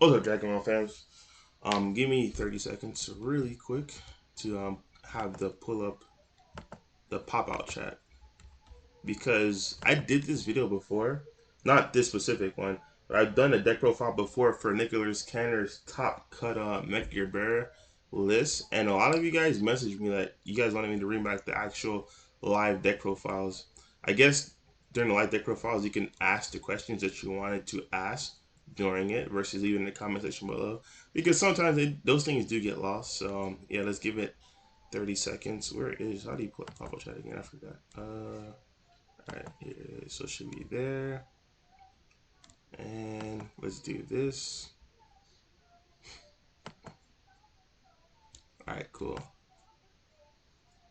What's up, Dragon Ball fans? Give me 30 seconds really quick to have the pull up the pop out chat because I did this video before, not this specific one, but I've done a deck profile before for Nicholas Canner's top cut Mech Gear Bearer list, and a lot of you guys messaged me that you guys wanted me to bring back the actual live deck profiles. I guess during the live deck profiles, you can ask the questions that you wanted to ask during it versus leaving in the comment section below, because sometimes those things do get lost. So yeah, let's give it 30 seconds. Where is, how do you put pop up chat again? I forgot. Alright, so it should be there. And let's do this. Alright, cool.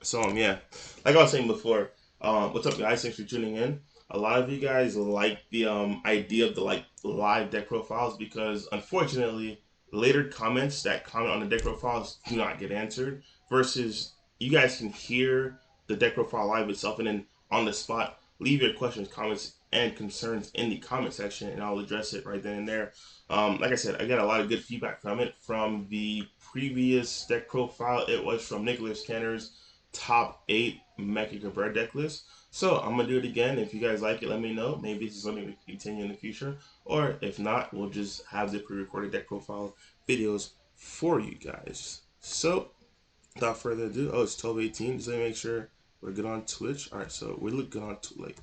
So yeah, like I was saying before, what's up guys? Thanks for tuning in. A lot of you guys like the idea of the live deck profiles because unfortunately later comments that comment on the deck profiles do not get answered versus you guys can hear the deck profile live itself and then on the spot leave your questions, comments, and concerns in the comment section and I'll address it right then and there. Like I said, I got a lot of good feedback from it. From the previous deck profile, it was from Nicholas Kenner's top 8 Mecha Convert deck list. So I'm gonna do it again. If you guys like it, let me know. Maybe this is something we can continue in the future, or if not, we'll just have the pre-recorded deck profile videos for you guys. So without further ado, oh, it's 12:18. Just let me make sure we're good on Twitch. All right, so we look good on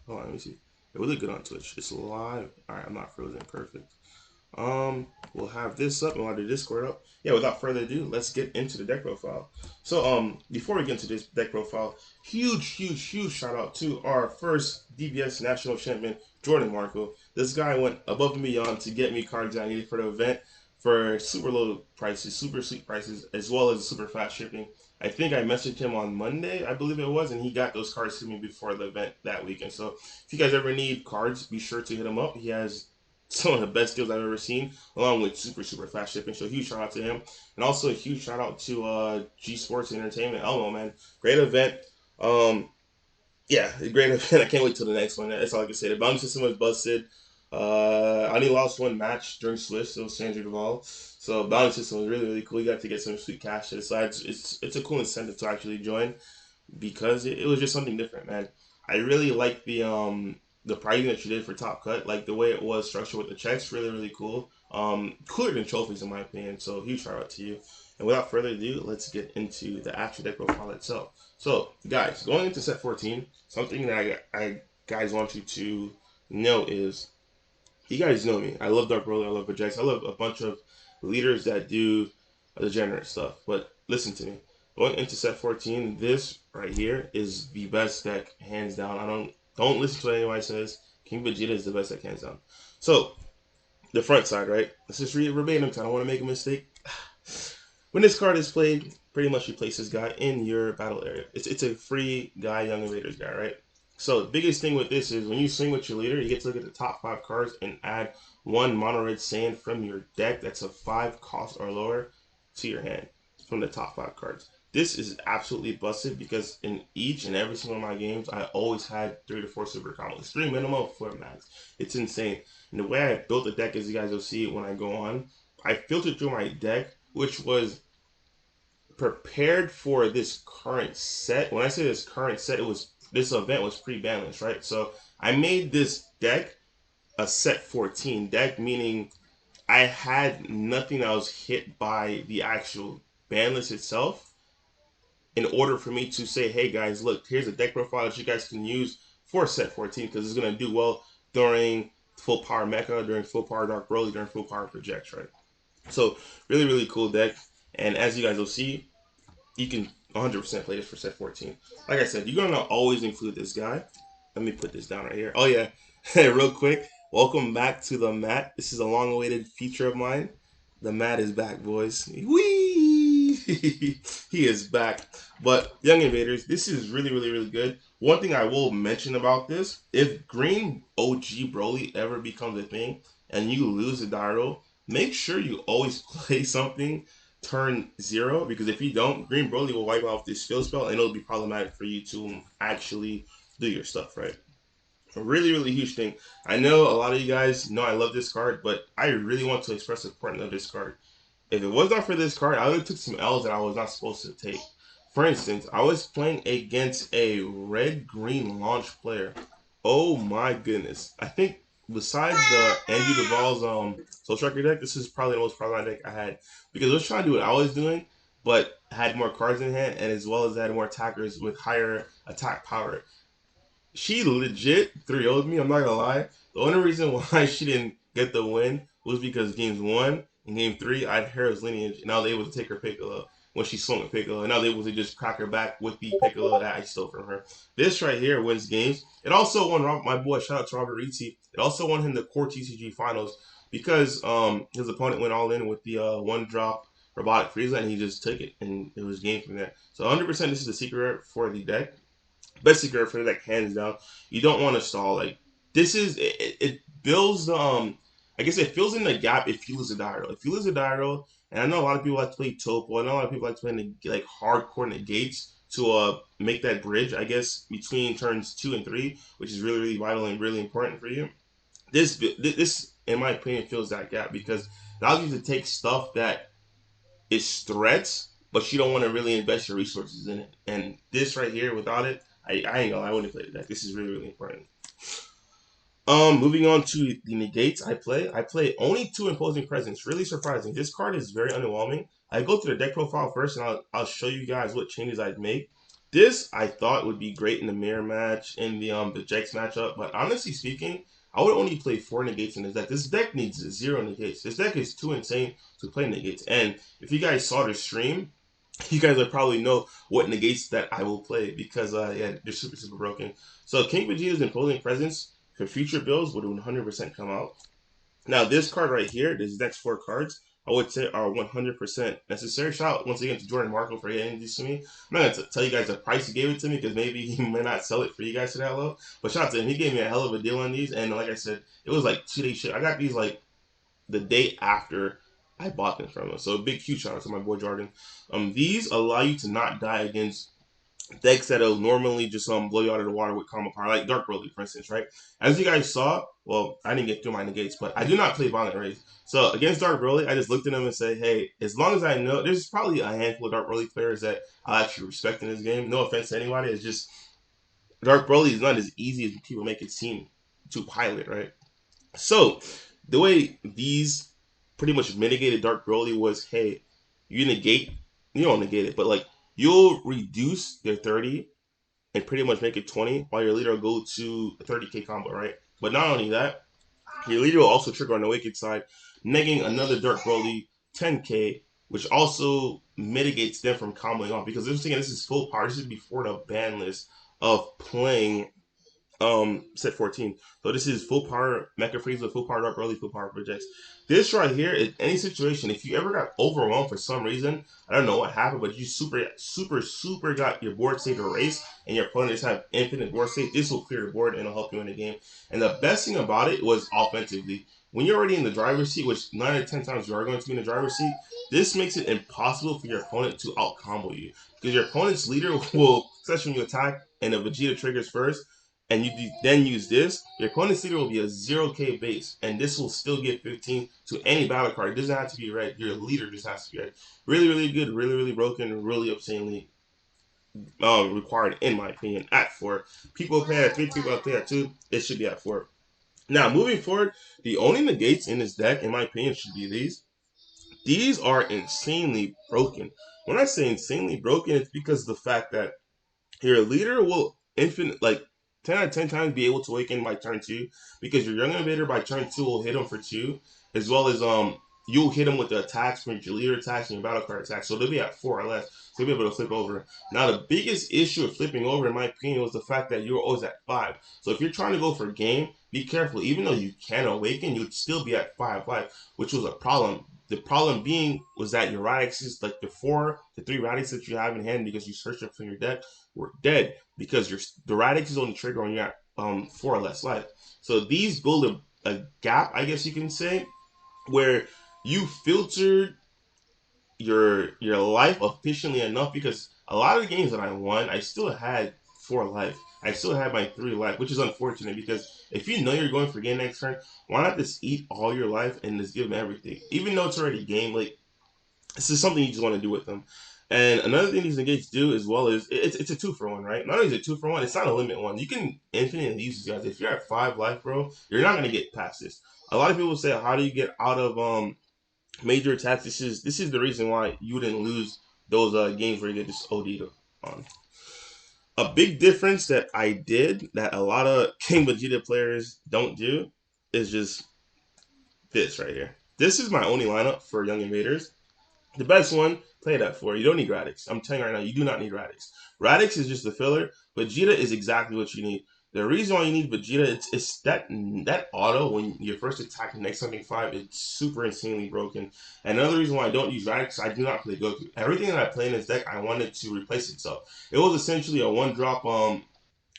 hold on, let me see. Yeah, we look good on Twitch. It's live. All right, I'm not frozen. Perfect. We'll have this up and we'll have the Discord up. Yeah, without further ado, let's get into the deck profile. So, before we get into this deck profile, huge shout out to our first DBS National Champion, Jordan Marco. This guy went above and beyond to get me cards I needed for the event for super low prices, super sweet prices, as well as super fast shipping. I think I messaged him on Monday, I believe it was, and he got those cards to me before the event that weekend. So, if you guys ever need cards, be sure to hit him up. He has some of the best deals I've ever seen, along with super fast shipping. So huge shout out to him, and also a huge shout out to G Sports Entertainment. Elmo, man, great event. Yeah, great event. I can't wait till the next one. That's all I can say. The bounty system was busted. I only lost one match during Swiss. It was Sandra Duvall. So bounty system was really cool. You got to get some sweet cash to the side. It's a cool incentive to actually join because it was just something different, man. I really like the pricing that you did for Top Cut, like the way it was structured with the checks, really cool. Cooler than trophies in my opinion. So huge shout out to you. And without further ado, let's get into the actual deck profile itself. So guys, going into set 14, something that I guys want you to know is, you guys know me. I love Dark Broly, I love Vegeta, I love a bunch of leaders that do degenerate stuff. But listen to me. Going into set 14, this right here is the best deck, hands down. Don't listen to what anybody says. King Vegeta is the best deck, hands down. So the front side, right? Let's just read it verbatim because I don't want to make a mistake. When this card is played, pretty much replace this guy in your battle area. It's a free guy, Young Invaders guy, right? So the biggest thing with this is when you swing with your leader, you get to look at the top 5 cards and add one mono red sand from your deck that's a 5 cost or lower to your hand from the top 5 cards. This is absolutely busted because in each and every single one of my games, I always had 3 to 4 super combos. 3 minimum, 4 max. It's insane. And the way I built the deck, as you guys will see when I go on, I filtered through my deck, which was prepared for this current set. When I say this current set, this event was pre-ban list, right? So I made this deck a set 14 deck, meaning I had nothing that was hit by the actual ban list itself in order for me to say, hey guys, look, here's a deck profile that you guys can use for set 14 because it's going to do well during full power mecha, during full power Dark Broly, during full power projects, right? So really cool deck. And as you guys will see, you can 100% play this for set 14. Like I said, you're going to always include this guy. Let me put this down right here. Oh yeah, real quick, welcome back to the mat. This is a long-awaited feature of mine. The mat is back, boys. Whee! He is back. But Young Invaders, this is really good. One thing I will mention about this, if Green OG Broly ever becomes a thing and you lose the Dairo, make sure you always play something turn 0, because if you don't, Green Broly will wipe off this field spell and it'll be problematic for you to actually do your stuff, right? A really, really huge thing. I know a lot of you guys know I love this card, but I really want to express the importance of this card. If it was not for this card, I would have took some L's that I was not supposed to take. For instance, I was playing against a red-green launch player. Oh my goodness! I think besides the Andrew Duval's Soul Striker deck, this is probably the most problematic deck I had because I was trying to do what I was doing, but had more cards in hand, and as well as had more attackers with higher attack power. She legit 3-0'd me. I'm not gonna lie. The only reason why she didn't get the win was because games one and game three, I had Hera's lineage, and I was able to take her Piccolo when she swung a Piccolo, and I was able to just crack her back with the Piccolo that I stole from her. This right here wins games. It also won my boy. Shout out to Robert Rizzi. It also won him the core TCG finals because his opponent went all in with the one drop robotic Frieza, and he just took it, and it was game from there. So 100% this is the secret for the deck. Best secret for like hands down. You don't want to stall. Like this is it builds I guess it fills in the gap if you lose a Dyro. If you lose a Dyro, and I know a lot of people like to play Topo, I know a lot of people like to play like hardcore negates to make that bridge, I guess, between turns 2 and 3, which is really, really vital and really important for you. This in my opinion fills that gap because it allows you to take stuff that is threats, but you don't want to really invest your resources in it. And this right here, without it, I ain't gonna lie, I wouldn't play that. This is really, really important. Moving on to the negates I play. I play only two imposing presence. Really surprising. This card is very underwhelming. I go through the deck profile first, and I'll show you guys what changes I'd make. This I thought would be great in the mirror match in the Jax matchup, but honestly speaking, I would only play 4 negates in this deck. This deck needs 0 negates. This deck is too insane to play negates. And if you guys saw the stream, you guys would probably know what negates that I will play because yeah, they're super super broken. So King Vegeta's imposing presence for future builds would 100% come out. Now this card right here, these next 4 cards, I would say are 100% necessary. Shout out once again to Jordan Marco for getting these to me. I'm not gonna tell you guys the price he gave it to me because maybe he may not sell it for you guys for that low. But shout out to him, he gave me a hell of a deal on these, and like I said, it was like 2 day shit. I got these like the day after I bought them from him. So a big huge shout out to my boy Jordan. These allow you to not die against decks that'll normally just blow you out of the water with combo power, like Dark Broly, for instance, right? As you guys saw, well, I didn't get through my negates, but I do not play Violent Rage. So against Dark Broly, I just looked at him and said, hey, as long as I know, there's probably a handful of Dark Broly players that I actually respect in this game. No offense to anybody, it's just Dark Broly is not as easy as people make it seem to pilot, right? So the way these pretty much mitigated Dark Broly was, hey, you negate, you don't negate it, but like you'll reduce their 30 and pretty much make it 20 while your leader will go to a 30k combo, right? But not only that, your leader will also trigger on the wicked side, negating another Dark Broly 10k, which also mitigates them from comboing off because this is full power. This is before the ban list of playing set 14. So this is full power Mecha Frieza, full power Dark Broly, full power projects. This right here, in any situation, if you ever got overwhelmed for some reason, I don't know what happened, but you super got your board state erased and your opponent just have infinite board state, this will clear the board and it'll help you in the game. And the best thing about it was offensively. When you're already in the driver's seat, which 9 out of 10 times you are going to be in the driver's seat, this makes it impossible for your opponent to out combo you. Because your opponent's leader will, especially when you attack and the Vegeta triggers first, and you then use this, your opponent's leader will be a 0k base, and this will still get 15 to any battle card. It doesn't have to be red. Your leader just has to be red. Really, really good, really, really broken, really obscenely required, in my opinion, at 4. People play at 3, people play at 2. It should be at 4. Now, moving forward, the only negates in this deck, in my opinion, should be these. These are insanely broken. When I say insanely broken, it's because of the fact that your leader will infinite like 10 out of 10 times be able to awaken by turn 2 because your young invader by turn 2 will hit him for 2 as well as you'll hit him with the attacks from your leader attacks and your battle card attacks. So they'll be at 4 or less. So you'll be able to flip over. Now the biggest issue of flipping over in my opinion was the fact that you're always at 5. So if you're trying to go for a game, be careful. Even though you can awaken, you'd still be at 5 life, which was a problem. The problem being was that your radixes, like the 3 radix that you have in hand because you searched them from your deck, were dead because your the radix is on the trigger when you're at 4 or less life. So these build a gap, I guess you can say, where you filtered your life efficiently enough because a lot of the games that I won, I still had 4 life. I still have my 3 life, which is unfortunate because if you know you're going for game next turn, why not just eat all your life and just give them everything? Even though it's already game, like, this is something you just want to do with them. And another thing these negates do as well is it's a 2-for-1, right? Not only is it 2-for-1, it's not a limit one. You can infinitely use these guys. If you're at 5 life, bro, you're not gonna get past this. A lot of people say, how do you get out of major attacks? This is the reason why you didn't lose those games where you get this OD on. A big difference that I did that a lot of King Vegeta players don't do is just this right here. This is my only lineup for Young Invaders. The best one, play that for. You don't need Radix. I'm telling you right now, you do not need Radix. Radix is just a filler. Vegeta is exactly what you need. The reason why you need Vegeta, it's that auto when your first attack next something 5, it's super insanely broken. And another reason why I don't use Radix, I do not play Goku. Everything that I play in this deck, I wanted to replace itself. It was essentially a one drop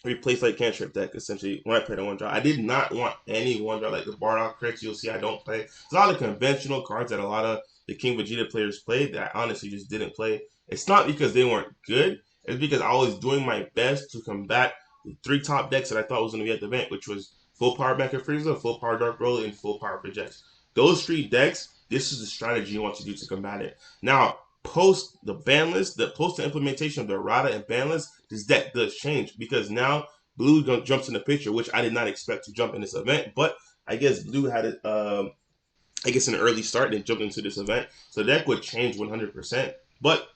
replace like cantrip deck essentially when I played a one drop. I did not want any one drop like the Bardock crits. You'll see I don't play. There's a lot of conventional cards that a lot of the King Vegeta players played that I honestly just didn't play. It's not because they weren't good. It's because I was doing my best to combat the 3 top decks that I thought was going to be at the event, which was full power Mecha Frieza, full power Dark Broly, and full power Projects. Those 3 decks, this is the strategy you want to do to combat it. Now, post the ban list, post the implementation of the errata and ban list, this deck does change because now Blue jumps in the picture, which I did not expect to jump in this event, but I guess Blue had it. I guess an early start and jumped into this event, so the deck would change 100%. But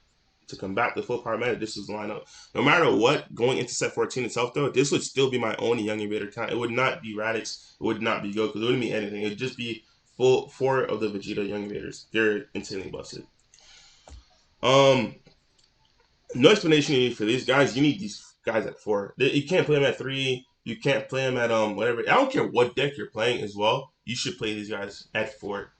to combat the full power meta, this is the lineup. No matter what, going into set 14 itself, though, this would still be my only Young Invader count. It would not be Radix. It would not be Goku. It wouldn't be anything. It would just be full 4 of the Vegeta Young Invaders. They're insanely busted. Um, no explanation you need for these guys. You need these guys at 4. You can't play them at 3. You can't play them at whatever. I don't care what deck you're playing as well. You should play these guys at 4.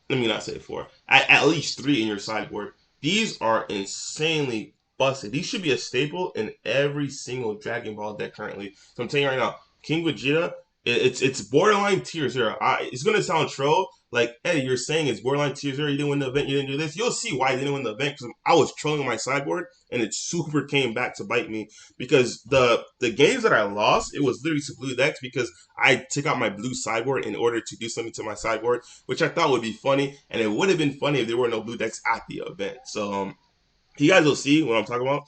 Let me not say 4. At least 3 in your sideboard. These are insanely busted. These should be a staple in every single Dragon Ball deck currently. So I'm telling you right now, King Vegeta, it's borderline tier 0. It's gonna sound troll, like, hey, you're saying it's borderline tier 0. You didn't win the event. You didn't do this. You'll see why I didn't win the event because I was trolling my sideboard, and it super came back to bite me because the games that I lost, it was literally to blue decks because I took out my blue sideboard in order to do something to my sideboard, which I thought would be funny, and it would have been funny if there were no blue decks at the event. So you guys will see what I'm talking about.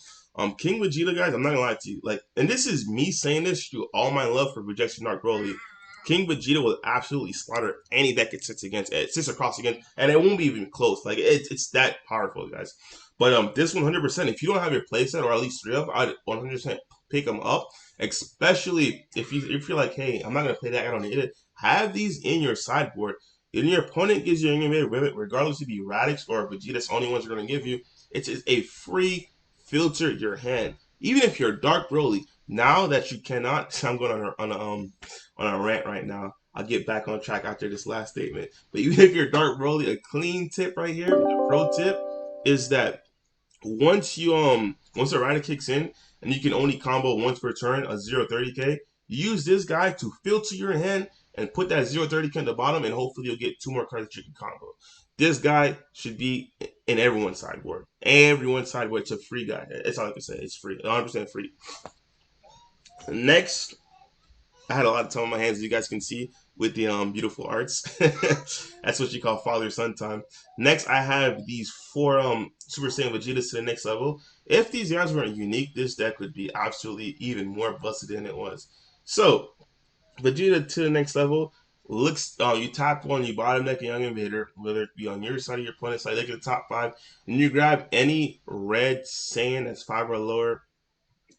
King Vegeta, guys, I'm not gonna lie to you. Like, and this is me saying this through all my love for Rejection Dark Broly. King Vegeta will absolutely slaughter any deck it sits against. It sits across against, and it won't be even close. Like, it's that powerful, guys. But this 100%, if you don't have your playset or at least 3 of, I'd 100% pick them up. Especially if you're like, hey, I'm not gonna play that. I don't need it. Have these in your sideboard. And your opponent gives you an animated ribbit, regardless if you Radix or Vegeta's the only ones they're gonna give you. It's a free filter your hand. Even if you're Dark Broly, now that you cannot, I'm going on a rant right now. I'll get back on track after this last statement. But even if you're Dark Broly, a clean tip right here, the pro tip is that once the rider kicks in and you can only combo once per turn a 0-30k, use this guy to filter your hand and put that 0-30k at the bottom, and hopefully you'll get 2 more cards that you can combo. This guy should be in everyone's sideboard. Everyone's sideboard. It's a free guy. That's all I can say. It's free. 100% free. Next, I had a lot of time on my hands, as you guys can see, with the beautiful arts. That's what you call father-son time. Next, I have these 4 Super Saiyan Vegetas to the next level. If these guys weren't unique, this deck would be absolutely even more busted than it was. So, Vegeta to the next level looks. You top 1, you bottom deck a Young Invader, whether it be on your side or your opponent's side. Look at the top 5, and you grab any red Saiyan that's 5 or lower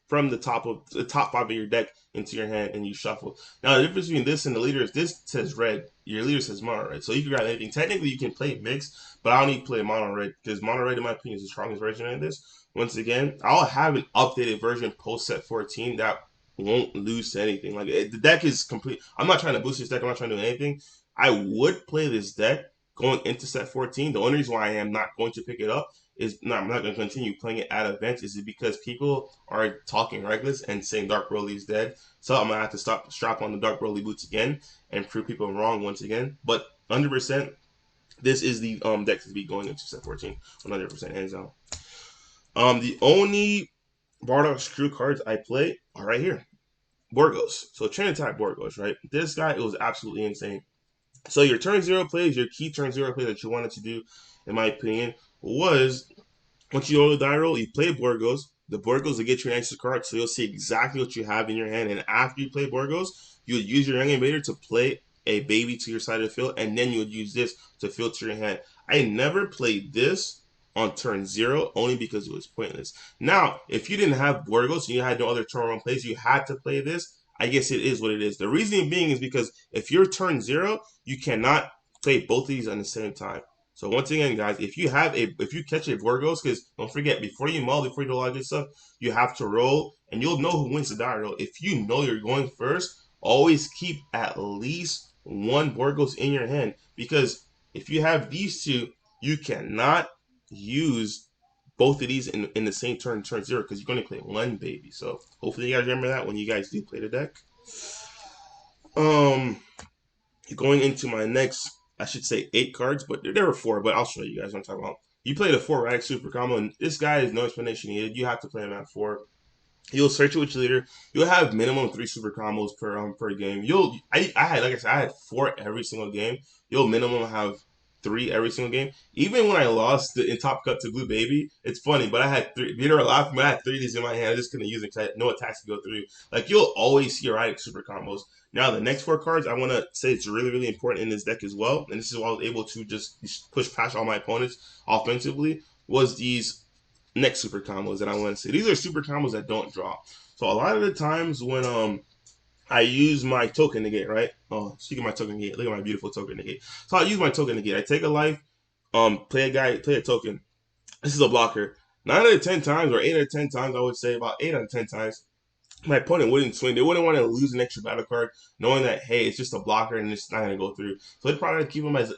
from the top 5 of your deck into your hand, and you shuffle. Now the difference between this and the leader is this says red, your leader says mono red. So you can grab anything. Technically you can play mix, but I don't need to play mono red because mono red in my opinion is the strongest version of this. Once again, I'll have an updated version post set 14 that won't lose to anything. Like, the deck is complete. I'm not trying to boost this deck. I'm not trying to do anything. I would play this deck going into set 14. The only reason why I am not going to pick it up is I'm not going to continue playing it at events is because people are talking reckless and saying Dark Broly is dead. So I'm going to have to strap on the Dark Broly boots again and prove people wrong once again. But 100%, this is the deck to be going into set 14. 100% hands down. The only Bardock Screw cards I play are right here. Borgos. So chain attack Borgos, right? This guy, it was absolutely insane. So your turn zero plays, your key turn zero play that you wanted to do, in my opinion, was once you roll the die roll, you play Borgos. The Borgos will get you an extra card, so you'll see exactly what you have in your hand. And after you play Borgos, you would use your Young Invader to play a baby to your side of the field, and then you would use this to filter your hand. I never played this on turn zero only because it was pointless. Now, if you didn't have Borgos and you had no other turn one plays, you had to play this. I guess it is what it is. The reasoning being is because if you're turn zero, you cannot play both of these at the same time. So once again, guys, if you catch a Borgos, because don't forget, before you mull, before you do a lot of good stuff, you have to roll, and you'll know who wins the die roll. If you know you're going first, always keep at least one Borgos in your hand, because if you have these two, you cannot use both of these in the same turn zero, because you're going to play one baby. So hopefully you guys remember that when you guys do play the deck. Um, Going into my next, I should say 8 cards, but there were 4, but I'll show you guys what I'm talking about. You play the 4 Radic Super Combo, and this guy is no explanation needed. You have to play him at 4. You'll search it with your leader. You'll have minimum 3 super combos per game. I had, like I said, I had 4 every single game. You'll minimum have 3 every single game. Even when I lost in Top Cut to Blue Baby, it's funny, but I had 3. They were laughing, but I had 3 of these in my hand. I just couldn't use them because I had no attacks to go through. Like, you'll always see erratic super combos. Now, the next 4 cards, I want to say it's really, really important in this deck as well. And this is why I was able to just push past all my opponents offensively, was these next super combos that I want to say. These are super combos that don't draw. So a lot of the times when I use my token negate, right? Oh, speaking of my token negate, look at my beautiful token negate. So I use my token negate. I take a life, play a token. This is a blocker. 9 out of 10 times, or 8 out of 10 times, I would say about 8 out of 10 times, my opponent wouldn't swing. They wouldn't want to lose an extra battle card, knowing that hey, it's just a blocker and it's not gonna go through. So they'd probably keep them as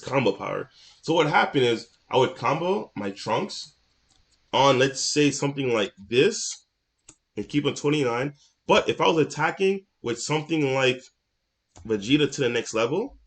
combo power. So what happened is I would combo my trunks on, let's say, something like this and keep on 29. But if I was attacking with something like Vegeta to the next level,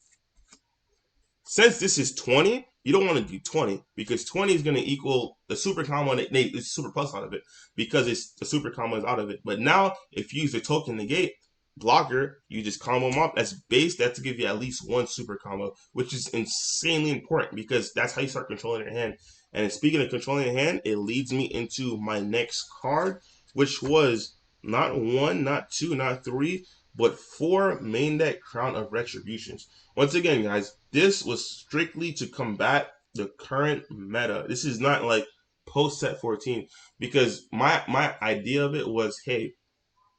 since this is 20, you don't want to do 20 because 20 is going to equal the super combo and it's super plus out of it because it's the super combo is out of it. But now, if you use the token negate blocker, you just combo them up. That's base. That's to give you at least 1 super combo, which is insanely important because that's how you start controlling your hand. And speaking of controlling your hand, it leads me into my next card, which was not 1, not 2, not 3, but 4 main deck Crown of Retributions. Once again, guys, this was strictly to combat the current meta. This is not like post set 14 because my idea of it was, hey,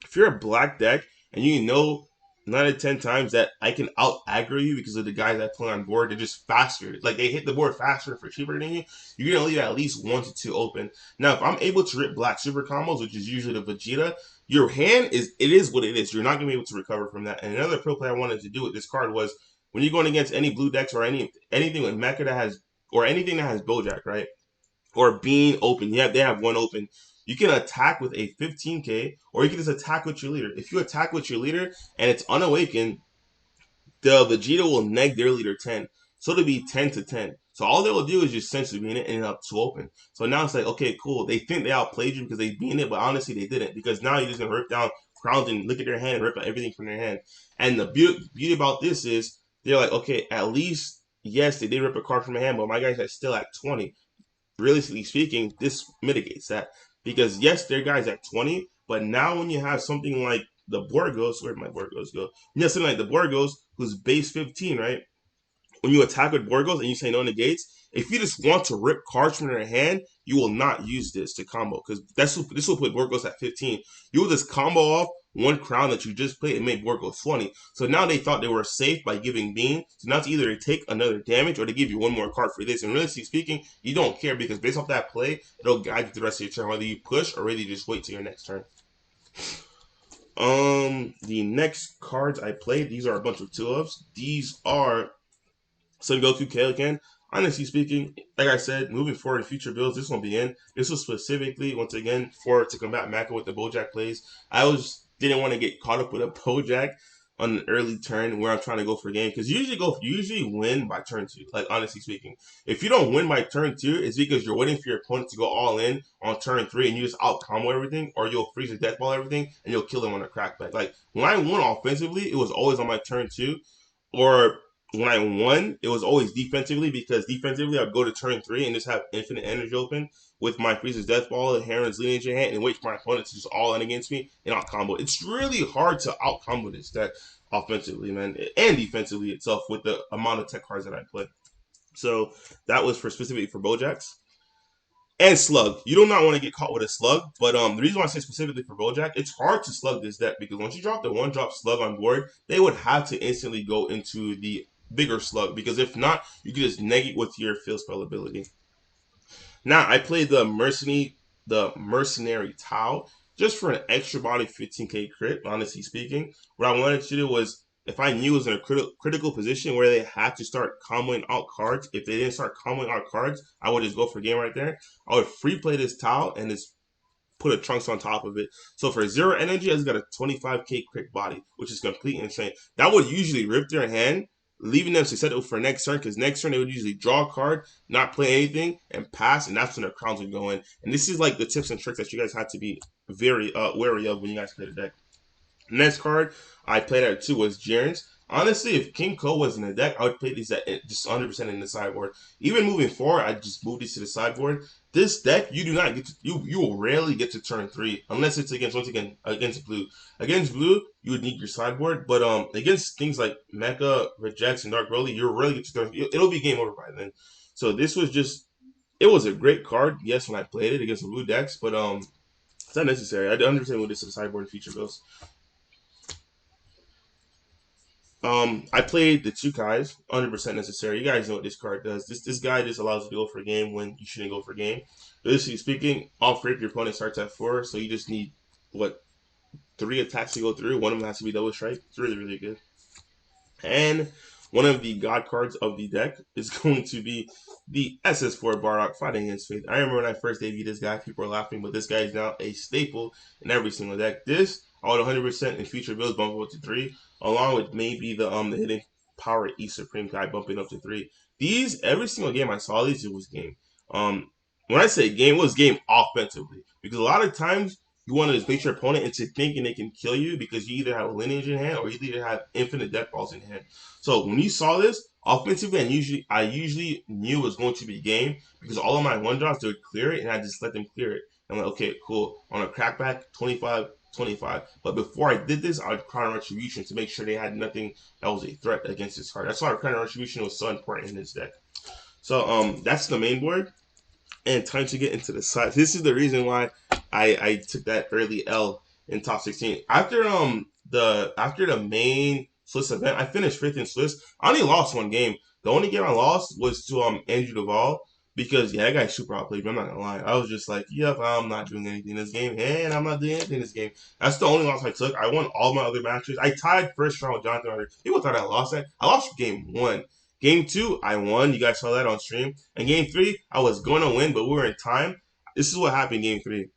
if you're a black deck and you know 9 out of 10 times that I can out aggro you because of the guys I play on board, they're just faster. Like they hit the board faster for cheaper than you. You're gonna leave at least 1 to 2 open. Now, if I'm able to rip black super combos, which is usually the Vegeta, your hand is what it is. You're not gonna be able to recover from that. And another pro play I wanted to do with this card was when you're going against any blue decks or anything with Mecha that has or anything that has Bojack, right? Or being open. Yeah, they have 1 open. You can attack with a 15k, or you can just attack with your leader. If you attack with your leader and it's unawakened, the Vegeta will neg their leader 10. So it'll be 10 to 10. So all they will do is just essentially being it and up to open. So now it's like, okay, cool. They think they outplayed you because they beat it, but honestly they didn't. Because now you're just gonna rip down crowns and look at their hand and rip out everything from their hand. And the beauty about this is they're like, okay, at least yes, they did rip a card from their hand, but my guys are still at 20. Realistically speaking, this mitigates that. Because yes, their guys at 20, but now when you have something like the Borgos, where did my Borgos go? You have something like the Borgos, who's base 15, right? When you attack with Borgos and you say no negates, if you just want to rip cards from their hand, you will not use this to combo because this will put Borgos at 15. You will just combo off 1 crown that you just played and make Borgos 20. So now they thought they were safe by giving Bean. So now it's either to take another damage or to give you 1 more card for this. And realistically speaking, you don't care because based off that play, it'll guide you the rest of your turn, whether you push or really just wait till your next turn. The next cards I played, these are a bunch of 2-ofs. These are Son Goku Kaioken. Honestly speaking, like I said, moving forward in future builds, this won't be in. This was specifically, once again, to combat Maka with the Bojack plays. I didn't want to get caught up with a Bojack. on an early turn where I'm trying to go for a game, because you usually win by turn two. Like honestly speaking, if you don't win by turn two, it's because you're waiting for your opponent to go all in on turn three and you just out combo everything, or you'll freeze the death ball everything and you'll kill them on a crackback. Like when I won offensively, it was always on my turn two, or when I won, it was always defensively, because defensively I'd go to turn three and just have infinite energy open with my Freezer's Death Ball and Heron's Lineage in hand and wait for my opponent to just all in against me and out combo. It's really hard to out combo this deck offensively, man, and defensively itself with the amount of tech cards that I play. So that was for specifically for Bojax. And Slug. You do not want to get caught with a Slug, but the reason why I say specifically for Bojack, it's hard to slug this deck because once you drop the one drop Slug on board, they would have to instantly go into the bigger Slug, because if not, you can just negate with your field spell ability. Now I played the mercenary Tau just for an extra body 15k crit. Honestly speaking, what I wanted to do was, if I knew it was in a critical position where they had to start comboing out cards, if they didn't start comboing out cards, I would just go for game right there. I would free play this Tau and just put a Trunks on top of it. So for 0 energy, I just got a 25k quick body, which is complete insane. That would usually rip their hand, leaving them susceptible for next turn, because next turn they would usually draw a card, not play anything, and pass, and that's when their crowns would go in. And this is like the tips and tricks that you guys have to be very wary of when you guys play the deck. Next card I played at 2 was Jiren's. Honestly, if King Ko was in the deck, I would play these at just 100% in the sideboard. Even moving forward, I just move these to the sideboard. This deck, you do not get to, you will rarely get to turn 3 unless it's against, once again, against blue. Against blue, you would need your sideboard, but against things like Mecha, Rejects, and Dark Broly, you'll rarely get to turn. It'll be game over by then. So this was just, it was a great card. Yes, when I played it against the blue decks, but it's not necessary. I understand what this is, the sideboard feature goes. I played the two guys, 100% necessary. You guys know what this card does. This guy just allows you to go for a game when you shouldn't go for a game. Basically speaking, off rip, your opponent starts at 4, so you just need, what, 3 attacks to go through. One of them has to be double strike. It's really, really good. And one of the god cards of the deck is going to be the SS4 Bardock Fighting Against Fate. I remember when I first debuted this guy, people were laughing, but this guy is now a staple in every single deck. This, I would 100% in future builds bump up to 3, along with maybe the hidden power E Supreme guy bumping up to 3. These, every single game I saw these, it was game. When I say game, it was game offensively, because a lot of times you want to just bait your opponent into thinking they can kill you because you either have a lineage in hand or you either have infinite death balls in hand. So when you saw this offensively, and I usually knew it was going to be game, because all of my one drops, they would clear it and I just let them clear it. I'm like, okay, cool. On a crackback, 25, 25. But before I did this, I would Crown Retribution to make sure they had nothing that was a threat against this card. That's why Crown Retribution was so important in this deck. So that's the main board. And time to get into the side. This is the reason why I took that early L in top 16. After the main Swiss event, I finished 5th in Swiss. I only lost one game. The only game I lost was to Andrew Duval, because yeah, that guy super outplayed me. I'm not gonna lie. I was just like, yep, I'm not doing anything in this game, and I'm not doing anything in this game. That's the only loss I took. I won all my other matches. I tied first round with Jonathan Ryder. People thought I lost that. I lost game 1. Game 2, I won. You guys saw that on stream. And game 3, I was going to win, but we were in time. This is what happened game 3.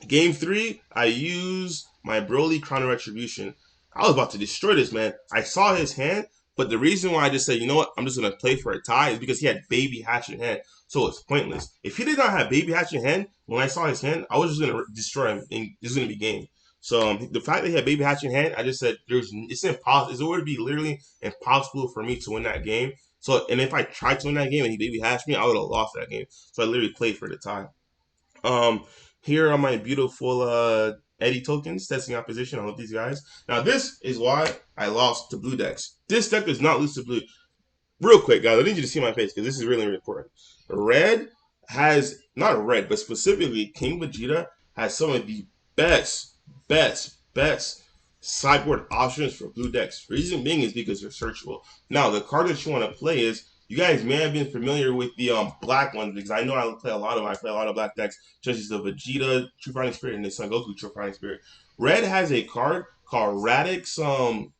Game 3, I used my Broly Chrono Retribution. I was about to destroy this man. I saw his hand, but the reason why I just said, you know what, I'm just going to play for a tie is because he had Baby Hatch in hand. So it's pointless. If he did not have Baby Hatch in hand, when I saw his hand, I was just going to destroy him, and this is going to be game. So the fact that he had Baby Hatch in hand, I just said it's impossible. It would be literally impossible for me to win that game. So, and if I tried to win that game and he Baby Hatched me, I would have lost that game. So I literally played for the tie. Um, Here are my beautiful Eddie tokens testing opposition. I love these guys. Now this is why I lost to blue decks. This deck does not lose to blue. Real quick, guys, I need you to see my face because this is really, really important. Red has, not red, but specifically King Vegeta has some of the best sideboard options for blue decks. Reason being is because they're searchable. Now, the card that you want to play is, you guys may have been familiar with the black ones, because I know I play a lot of black decks, such as the Vegeta True Fighting Spirit and the Son Goku True Fighting Spirit. Red has a card called Radix. Oh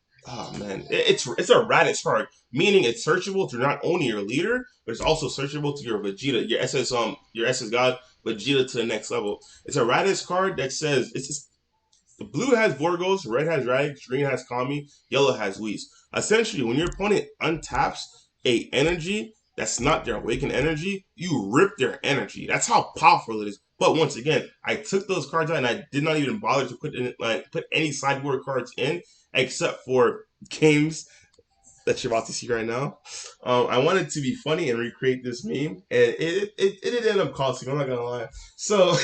man, it's a Radix card, meaning it's searchable to not only your leader, but it's also searchable to your Vegeta, your SS God Vegeta to the next level. It's a Radix card that says The blue has Vorgos, red has Radix, green has Kami, yellow has Whis. Essentially, when your opponent untaps a energy that's not their awakened energy, you rip their energy. That's how powerful it is. But once again, I took those cards out and I did not even bother to put any sideboard cards in except for games that you're about to see right now. I wanted to be funny and recreate this meme, and it did end up costing. I'm not gonna lie. So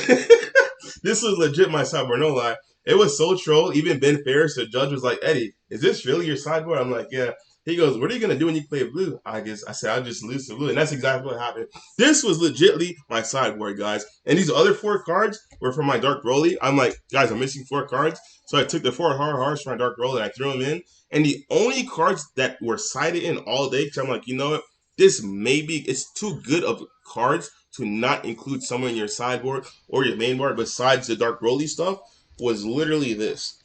this was legit my sideboard, no lie. It was so troll. Even Ben Ferris, the judge, was like, "Eddie, is this really your sideboard?" I'm like, "Yeah." He goes, "What are you gonna do when you play blue?" I said, "I'll just lose to blue," and that's exactly what happened. This was legitly my sideboard, guys. And these other 4 cards were from my Dark Broly. I'm like, guys, I'm missing 4 cards, so I took the 4 hard from my Dark Broly and I threw them in. And the only cards that were sided in all day, because I'm like, you know what? This maybe it's too good of cards to not include somewhere in your sideboard or your main board besides the Dark Broly stuff. Was literally this: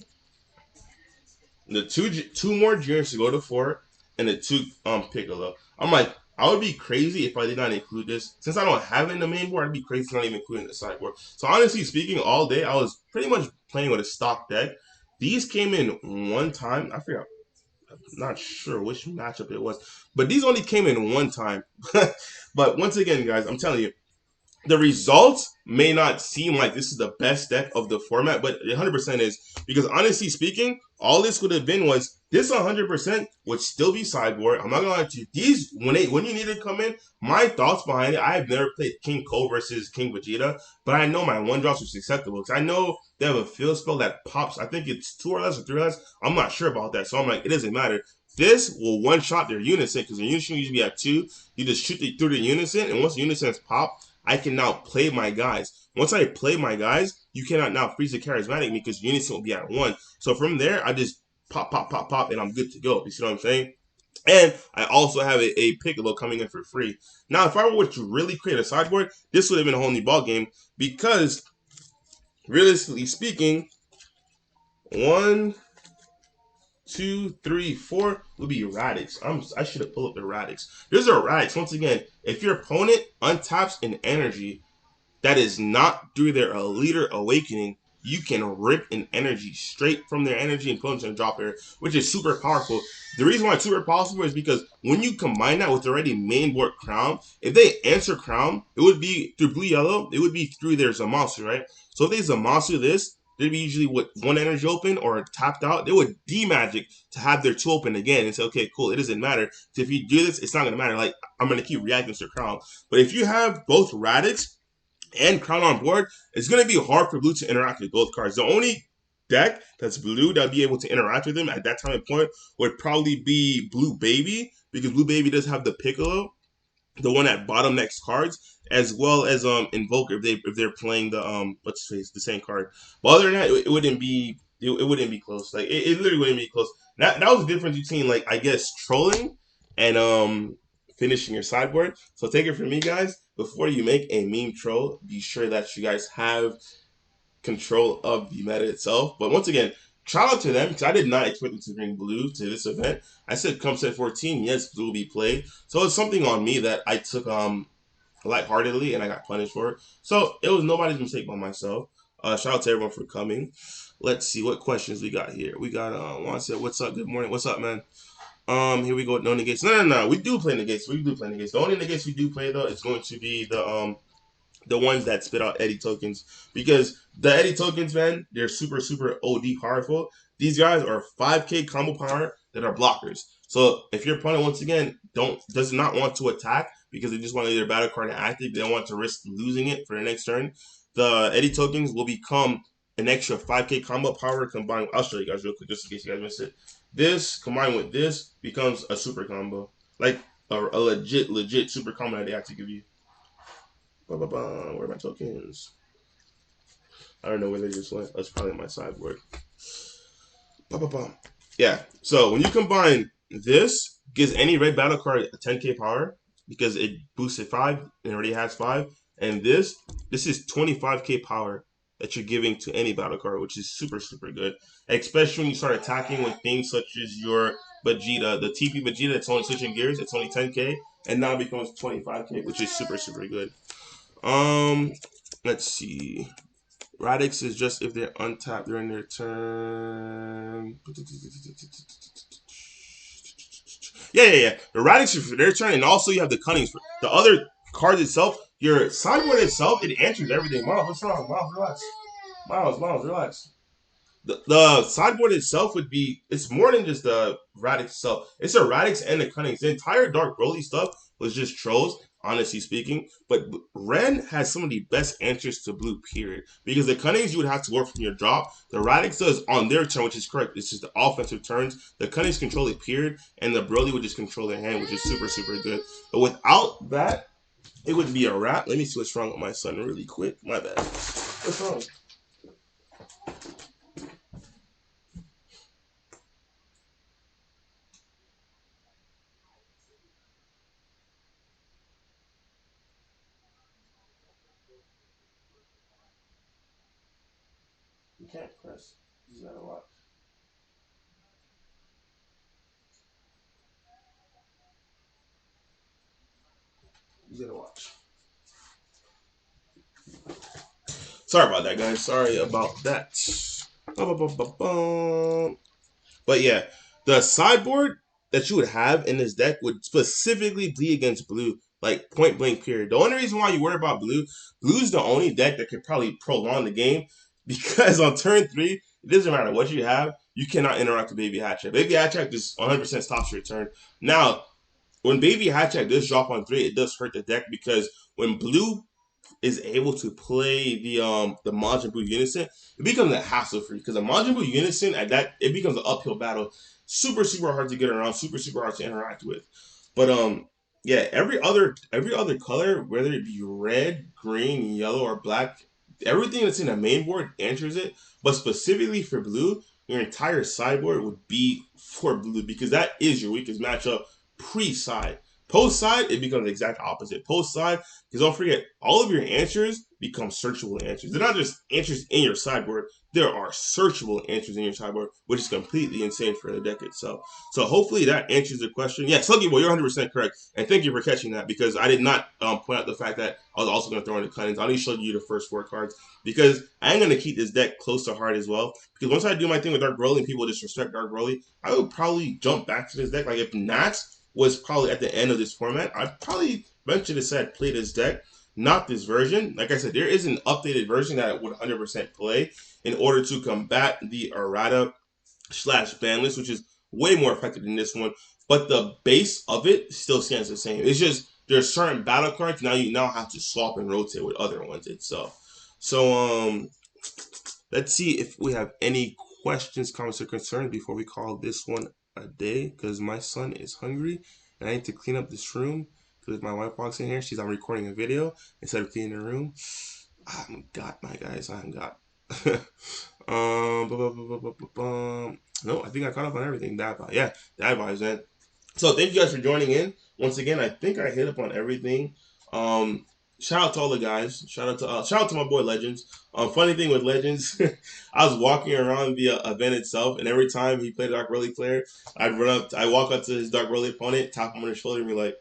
the two more juniors to go to 4, and the 2 Piccolo. I'm like, I would be crazy if I did not include this. Since I don't have it in the main board, I'd be crazy to not even include it in the sideboard. So honestly speaking, all day I was pretty much playing with a stock deck. These came in one time. I forgot, not sure which matchup it was, but these only came in one time. But once again, guys, I'm telling you, the results may not seem like this is the best deck of the format, but 100% is, because honestly speaking, all this would have been was this 100% would still be sideboard. I'm not gonna lie to you. These when you need to come in, my thoughts behind it. I have never played King Cole versus King Vegeta, but I know my 1 drops are susceptible because I know they have a field spell that pops. I think it's 2 or less or 3 or less. I'm not sure about that, so I'm like, it doesn't matter. This will one shot their unison because their unison usually be at 2. You just shoot through the unison, and once the unisons pop, I can now play my guys. Once I play my guys, you cannot now freeze the charismatic me because unison will be at 1. So from there, I just pop, pop, pop, pop, and I'm good to go. You see what I'm saying? And I also have a Piccolo coming in for free. Now, if I were to really create a sideboard, this would have been a whole new ball game because, realistically speaking, 1, 2, 3, 4 would be Radix. I should have pulled up the Radix. There's a Radix. Once again, if your opponent untaps an energy that is not through their leader awakening, you can rip an energy straight from their energy and put them to a drop area, which is super powerful. The reason why it's super powerful is because when you combine that with already main board Crown, if they answer Crown, it would be through blue yellow, it would be through their Zamasu, right? So if they Zamasu this, they'd be usually with 1 energy open or tapped out. They would D-magic to have their 2 open again and say, okay, cool, it doesn't matter. So if you do this, it's not going to matter. Like, I'm going to keep reacting to Crown. But if you have both Radix and Crown on board, it's going to be hard for blue to interact with both cards. The only deck that's blue that'll be able to interact with them at that time and point would probably be Blue Baby, because Blue Baby does have the Piccolo, the one at bottom next cards, as well as Invoker if they're playing the what's the same card. But other than that, it wouldn't be it wouldn't be close. Like it literally wouldn't be close. That was the difference between, like, I guess, trolling and finishing your sideboard. So take it from me, guys. Before you make a meme troll, be sure that you guys have control of the meta itself. But once again, shout out to them because I did not expect them to bring blue to this event. I said come set 14, yes, blue will be played. So it's something on me that I took lightheartedly and I got punished for it. So it was nobody's mistake but myself. Shout out to everyone for coming. Let's see what questions we got here. We got Juan said, "What's up? Good morning. What's up, man?" Here we go. No negates. No. We do play negates. We do play negates. The only negates we do play though is going to be the ones that spit out Eddie tokens, because the Eddie tokens, man, they're super super OD powerful. These guys are 5k combo power that are blockers. So if your opponent once again does not want to attack because they just want their battle card active, they don't want to risk losing it for the next turn, the Eddie tokens will become an extra 5k combo power combined. I'll show you guys real quick just in case you guys missed it. This combined with this becomes a super combo, like a legit super combo that they have to give you. Where are my tokens? I don't know where they just went. That's probably my sideboard. Yeah. So when you combine this, gives any red battle card a 10k power because it boosted 5 and already has 5. And this is 25k power that you're giving to any battle card, which is super super good. Especially when you start attacking with things such as your Vegeta, the TP Vegeta. It's only switching gears. It's only 10k, and now it becomes 25k, which is super super good. Um, let's see. Radix is just if they're untapped during their turn. Yeah. The Radix is for their turn, and also you have the Cunnings. For the other card itself, your sideboard itself, it answers everything. Miles, what's wrong? Miles, relax. Miles, relax. The sideboard itself would be, it's more than just the Radix itself. It's a Radix and the Cunnings. The entire Dark Broly stuff was just trolls, honestly speaking. But Ren has some of the best answers to blue, period. Because the Cunnings you would have to work from your drop. The Radix does on their turn, which is correct. It's just the offensive turns. The Cunnings control it, period. And the Broly would just control their hand, which is super, super good. But without that, it would be a wrap. Let me see what's wrong with my son really quick. My bad. What's wrong? You can't press. You gotta watch. You gotta watch. Sorry about that, guys. Sorry about that. But yeah, the sideboard that you would have in this deck would specifically be against blue, like point blank period. The only reason why you worry about blue's the only deck that could probably prolong the game because on turn 3, it doesn't matter what you have, you cannot interact with Baby Hatchet. Baby Hatchet just 100% stops your turn. Now, when Baby Hatchet does drop on 3, it does hurt the deck because when blue is able to play the Majin Buu Unison, it becomes a hassle for you because the Majin Buu Unison at that it becomes an uphill battle, super hard to get around, super hard to interact with. But yeah, every other color, whether it be red, green, yellow, or black, everything that's in the main board answers it. But specifically for blue, your entire sideboard would be for blue because that is your weakest matchup pre-side. Post side, it becomes the exact opposite. Post side, because don't forget, all of your answers become searchable answers. They're not just answers in your sideboard. There are searchable answers in your sideboard, which is completely insane for the deck itself. So hopefully that answers the question. Yeah, Sluggy Boy, you're 100% correct. And thank you for catching that because I did not point out the fact that I was also going to throw in the Cunnings. I only showed you the first 4 cards because I am going to keep this deck close to heart as well. Because once I do my thing with Dark Broly and people disrespect Dark Broly, I would probably jump back to this deck. Like if Nats was probably at the end of this format, I'd probably venture to say I'd play this deck, not this version. Like I said, there is an updated version that I would 100% play in order to combat the errata / ban list, which is way more effective than this one. But the base of it still stands the same. It's just there's certain battle cards now you now have to swap and rotate with other ones itself. So let's see if we have any questions, comments, or concerns before we call this one a day. Because my son is hungry and I need to clean up this room. Because if my wife walks in here, she's on recording a video instead of cleaning the room. I'm got my guys. I'm got. No, I think I caught up on everything. That vibe. Yeah, that vibes, man. So thank you guys for joining in. Once again, I think I hit up on everything. Shout out to all the guys. Shout out to my boy Legends. Funny thing with Legends, I was walking around the event itself, and every time he played a Dark Broly player, I walk up to his Dark Broly opponent, tap him on his shoulder, and be like,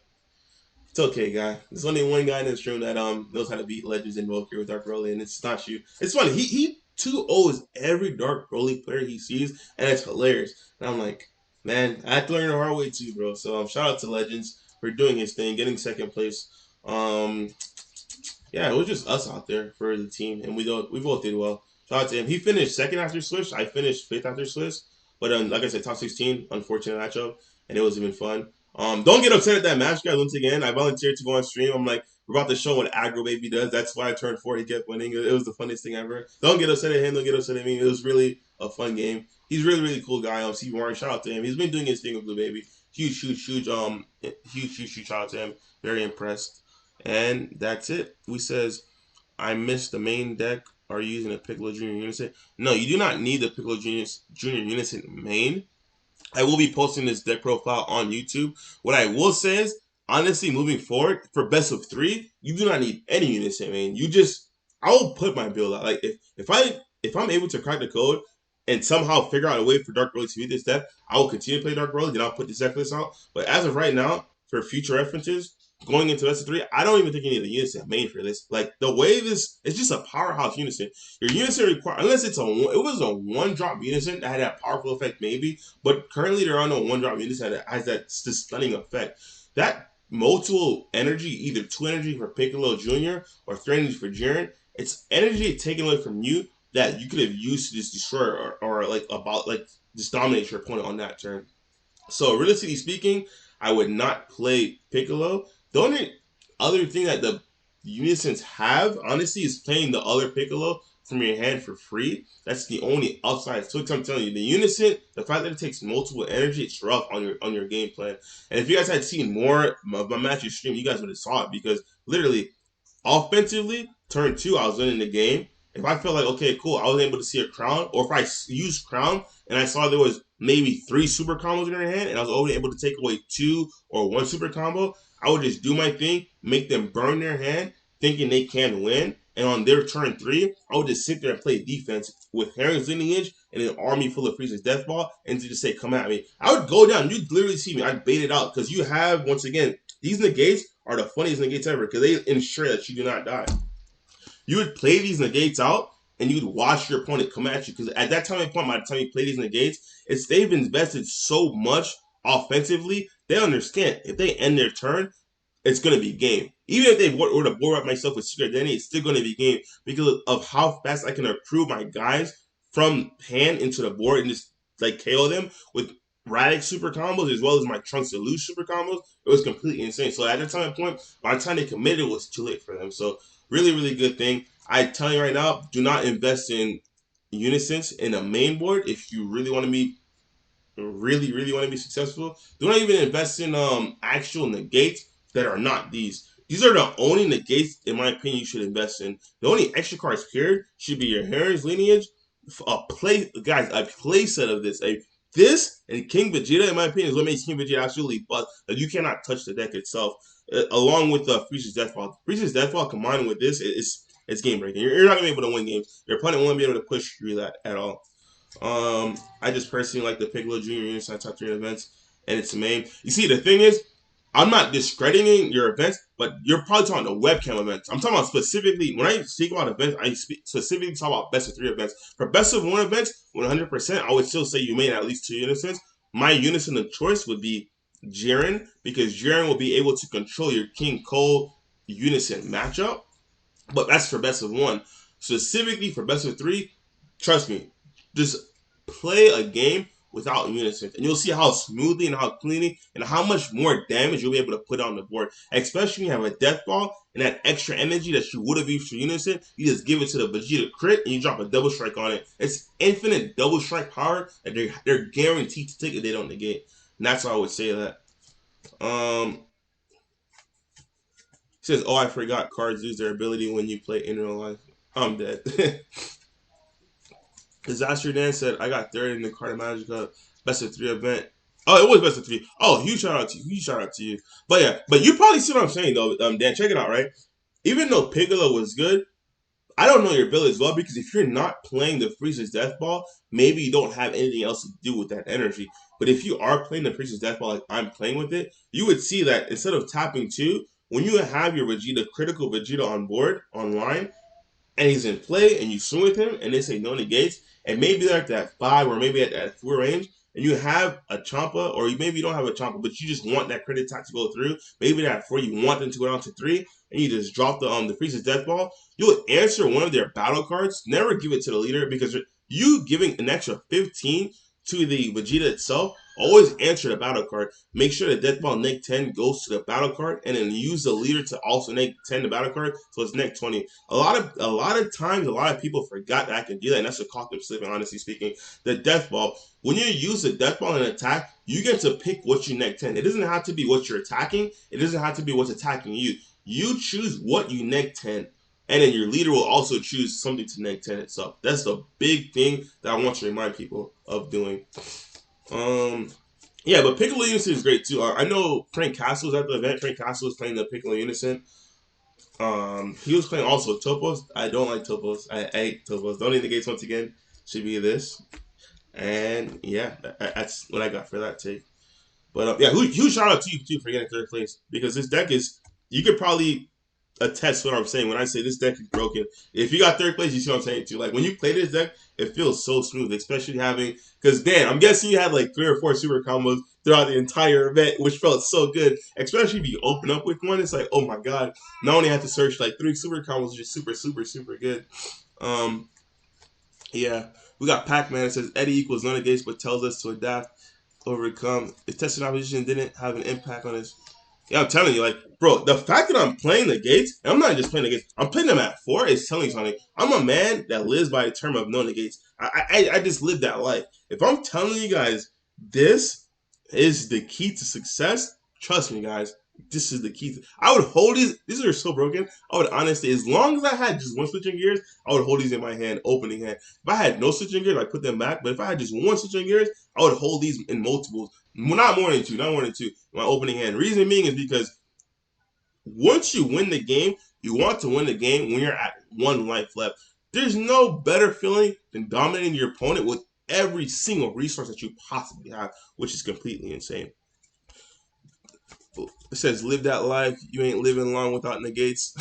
"It's okay, guy. There's only one guy in this room that knows how to beat Legends Invoker with Dark Broly, and it's not you." It's funny. He 2-0s every Dark Broly player he sees, and it's hilarious. And I'm like, man, I have to learn the hard way too, bro. So shout out to Legends for doing his thing, getting second place. Um, yeah, it was just us out there for the team, and we both did well. Shout out to him. He finished second after Swish. I finished fifth after Swish. But like I said, top 16, unfortunate matchup, and it was even fun. Don't get upset at that match, guys. Once again, I volunteered to go on stream. I'm like, we're about to show what Aggro Baby does. That's why I turned 4. He kept winning. It was the funniest thing ever. Don't get upset at him. Don't get upset at me. It was really a fun game. He's really cool guy. Steve Warren, shout out to him. He's been doing his thing with Blue Baby. Huge shout out to him. Very impressed. And that's it. We says, I missed the main deck. Are you using a Piccolo Junior Unison? No, you do not need the Piccolo Junior Unison main. I will be posting this deck profile on YouTube. What I will say is, honestly, moving forward, for best of 3, you do not need any Unison main. I will put my build out. Like if I'm able to crack the code and somehow figure out a way for Dark Broly to beat this deck, I will continue to play Dark Broly. Then I'll put this deck list out. But as of right now, for future references, going into best of three, I don't even think you need a unison main for this. Like the way this, it's just a powerhouse unison. Your unison require unless it's it was a one drop unison that had that powerful effect maybe, but currently there are no one drop unison that has that stunning effect. That multiple energy, either 2 energy for Piccolo Jr. or 3 energy for Jiren, it's energy taken away from you that you could have used to just destroy or like about like just dominate your opponent on that turn. So realistically speaking, I would not play Piccolo. The only other thing that the Unisons have, honestly, is playing the other Piccolo from your hand for free. That's the only upside to it. I'm telling you, the Unison, the fact that it takes multiple energy, it's rough on your game plan. And if you guys had seen more of my matches stream, you guys would have saw it because literally offensively, turn two, I was winning the game. If I felt like, okay, cool, I was able to see a crown, or if I used crown and I saw there was maybe 3 super combos in her hand and I was only able to take away 2 or 1 super combo, I would just do my thing, make them burn their hand, thinking they can win. And on their turn 3, I would just sit there and play defense with Herring's lineage and an army full of Frieza's Death Ball and to just say, come at me. I would go down. You'd literally see me. I'd bait it out because you have, once again, these negates are the funniest negates ever because they ensure that you do not die. You would play these negates out and you'd watch your opponent come at you because at that time and point, by the time you play these negates, it's they've invested so much offensively. They understand if they end their turn, it's going to be game. Even if they were to board up myself with Secret Identity, it's still going to be game because of how fast I can accrue my guys from hand into the board and just like KO them with Radix super combos as well as my Trunks to lose super combos. It was completely insane. So at that time and point, by the time they committed, it was too late for them. So really, really good thing. I tell you right now, do not invest in Unisons in a main board if you really want to be really want to be successful. Do not even invest in actual negates that are not these. These are the only negates, in my opinion, you should invest in. The only extra cards here should be your Heron's lineage, a play set of this. This and King Vegeta, in my opinion, is what makes King Vegeta absolutely but you cannot touch the deck itself. Along with Frieza's Death Ball. Frieza's Death Ball combined with this, it's game breaking. You're not gonna be able to win games. Your opponent won't be able to push through that at all. I just personally like the Piccolo Junior Unison top 3 events, and it's main. You see, the thing is, I'm not discrediting your events, but you're probably talking about webcam events. I'm talking about specifically, when I speak about events, I specifically talk about best of 3 events. For best of 1 events, 100%, I would still say you made at least 2 unisons. My unison of choice would be Jiren, because Jiren will be able to control your King Cole unison matchup, but that's for best of 1. Specifically for best of 3, trust me, just play a game without unison, and you'll see how smoothly and how cleanly and how much more damage you'll be able to put on the board. Especially when you have a death ball and that extra energy that you would have used for unison, you just give it to the Vegeta crit and you drop a double strike on it. It's infinite double strike power that they're guaranteed to take if they don't negate. And that's why I would say that. Says, oh, I forgot cards lose their ability when you play in real life. I'm dead. Disaster Dan said, I got third in the Card Magica best of 3 event. Oh, it was best of 3. Oh, huge shout out to you. Huge shout out to you. But yeah, but you probably see what I'm saying though, Dan. Check it out, right? Even though Piccolo was good, I don't know your ability as well because if you're not playing the Frieza's Death Ball, maybe you don't have anything else to do with that energy. But if you are playing the Frieza's Death Ball like I'm playing with it, you would see that instead of tapping 2, when you have your Vegeta, critical Vegeta on board, online, and he's in play and you swing with him and they say no negates, and maybe they're at that 5 or maybe at that 4 range, and you have a Champa, or maybe you don't have a Champa, but you just want that credit attack to go through, maybe that 4 you want them to go down to 3, and you just drop the Frieza's Death Ball, you'll answer one of their battle cards, never give it to the leader, because you giving an extra 15 to the Vegeta itself, always answer the battle card. Make sure the Death Ball neg 10 goes to the battle card, and then use the leader to also neg 10 the battle card, so it's neg 20. A lot of times, a lot of people forgot that I can do that, and that's what caught them slipping, honestly speaking. The Death Ball, when you use the Death Ball in an attack, you get to pick what you neg 10. It doesn't have to be what you're attacking. It doesn't have to be what's attacking you. You choose what you neg 10. And then your leader will also choose something to neg 10 itself. That's the big thing that I want to remind people of doing. Yeah, but Piccolo Unison is great too. I know Frank Castle was at the event. Frank Castle was playing the Piccolo Unison. He was playing also Topos. I don't like Topos. I hate Topos. The only negates once again should be this. And yeah, that's what I got for that take. But yeah, huge shout out to you too for getting third place because this deck is you could probably attest to what I'm saying when I say this deck is broken. If you got third place, you see what I'm saying too. Like when you play this deck, it feels so smooth, especially having because Dan, I'm guessing you had like 3 or 4 super combos throughout the entire event, which felt so good. Especially if you open up with one, it's like, oh my god, not only have to search like 3 super combos, just super good. Um, yeah, we got Pac-Man. It says Eddie equals none against, but tells us to adapt, overcome. If testing opposition didn't have an impact on his. Yeah, I'm telling you, like, bro, the fact that I'm playing the gates, and I'm not just playing the gates, I'm playing them at 4 is telling you something. I'm a man that lives by a term of no negates. I just live that life. If I'm telling you guys this is the key to success, trust me, guys. This is the key. I would hold these. These are so broken. I would honestly, as long as I had just one switching gears, I would hold these in my hand, opening hand. If I had no switching gears, I'd put them back. But if I had just one switching gears, I would hold these in multiples. Not more than two, not more than two. My opening hand. Reason being is because once you win the game, you want to win the game when you're at 1 life left. There's no better feeling than dominating your opponent with every single resource that you possibly have, which is completely insane. It says live that life. You ain't living long without negates.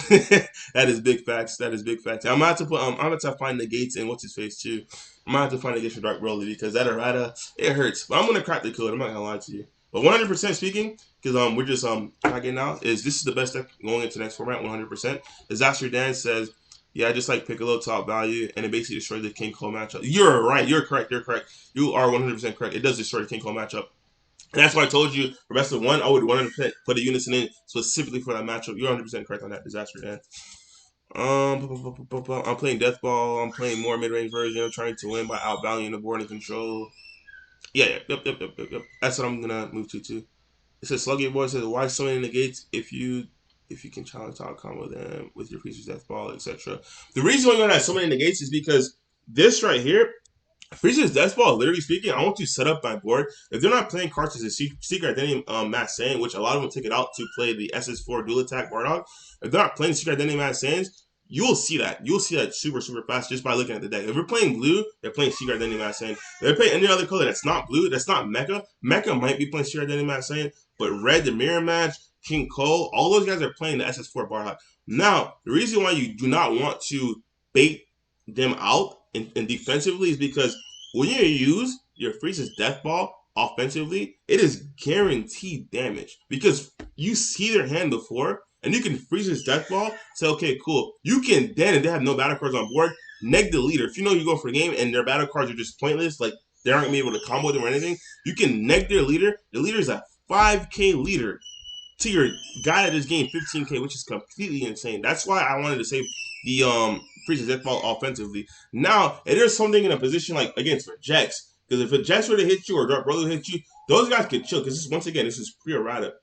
That is big facts. That is big facts. I'm gonna have to put. I'm gonna have to find negates and what's his face too. I'm gonna have to find negates for Dark Broly because that errata it hurts. But I'm gonna crack the code. I'm not gonna lie to you. But 100% speaking, because we're just cracking now. Is this is the best deck going into the next format? 100%. Disaster Dan says, yeah, I just like Piccolo top value, and it basically destroys the King Cole matchup. You're right. You're correct. You're correct. You are 100% correct. It does destroy the King Cole matchup. And that's why I told you for best of one, I would 100% put a unison in specifically for that matchup. You're 100% correct on that, Disaster Dan. I'm playing Death Ball. I'm playing more mid-range version. I'm trying to win by outvaluing the board and control. Yeah. Yep. That's what I'm gonna move to too. It says Sluggy Boy says why so many negates if you can challenge talk combo them with your creature's Death Ball, etc. The reason why you're gonna have so many negates is because this right here Freeze's Death Ball, literally speaking, I want to set up my board. If they're not playing cards as a Secret Identity Matt Sand, which a lot of them take it out to play the SS4 Dual Attack Bardog, if they're not playing Secret Identity Matt Sands, you will see that. You'll see that super fast just by looking at the deck. If we're playing blue, they're playing Secret Identity Matt Sand. If they're playing any other color that's not blue, that's not Mecha. Mecha might be playing Secret Identity Matt Sand, but red, the Mirror Match, King Cole, all those guys are playing the SS4 Bardog. Now, the reason why you do not want to bait them out and defensively is because when you use your Freeze's Death Ball offensively, it is guaranteed damage because you see their hand before, and you can freeze his Death Ball. Say, okay, cool. You can then, if they have no battle cards on board, neg the leader. If you know you go for a game and their battle cards are just pointless, like they aren't gonna be able to combo them or anything, you can neg their leader. The leader is a 5K leader to your guy that is getting 15K, which is completely insane. That's why I wanted to save the Freeze's Death Ball offensively. Now, if there's something in a position like against for Jax, because if a Jax were to hit you or Dark Brother hit you, those guys could chill. Because once again, this is pre-errata.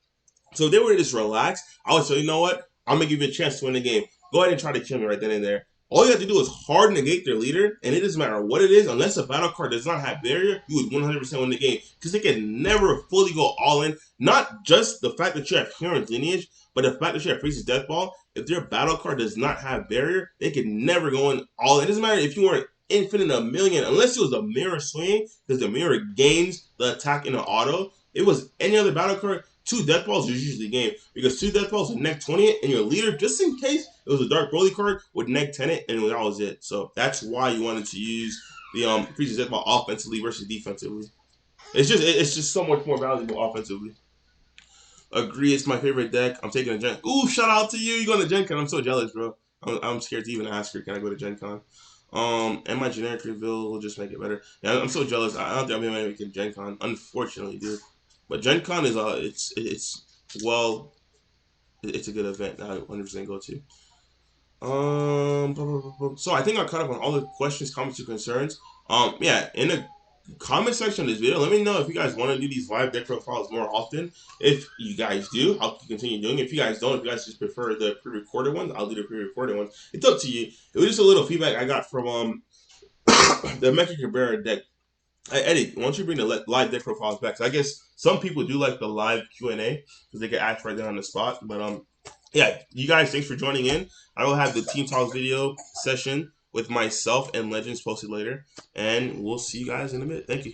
So if they were to just relax, I would say, you know what? I'm gonna give you a chance to win the game. Go ahead and try to kill me right then and there. All you have to do is hard negate their leader, and it doesn't matter what it is, unless a battle card does not have barrier, you would 100% win the game. Because they can never fully go all in. Not just the fact that you have Heron's lineage, but the fact that you have Freeze's Death Ball. If their battle card does not have barrier, they can never go in all in. It doesn't matter if you weren't infinite a million, unless it was a mirror swing, because the mirror gains the attack in the auto. It was any other battle card. 2 Death Balls is usually game because 2 Death Balls would neg 20 it, and your leader, just in case it was a Dark Broly card, would neg 10 it, and that was it. So that's why you wanted to use the Freeze's Death Ball offensively versus defensively. It's just so much more valuable offensively. Agree, it's my favorite deck. I'm taking a Gen. Ooh, shout out to you. You going to Gen Con? I'm so jealous, bro. I'm scared to even ask her. Can I go to Gen Con? And my generic reveal will just make it better. Yeah, I'm so jealous. I don't think I'm gonna make it Gen Con, unfortunately, dude. But Gen Con is well, it's a good event that I 100% go to. So I think I caught up on all the questions, comments, and concerns. Yeah, in the comment section of this video, let me know if you guys want to do these live deck profiles more often. If you guys do, I'll continue doing it. If you guys don't, if you guys just prefer the pre-recorded ones, I'll do the pre-recorded ones. It's up to you. It was just a little feedback I got from the Mecha Cabrera deck. Hey, Eddie, why don't you bring the live deck profiles back? So I guess some people do like the live Q&A because they get asked right there on the spot. But yeah, you guys, thanks for joining in. I will have the Team Talks video session with myself and Legends posted later, and we'll see you guys in a bit. Thank you.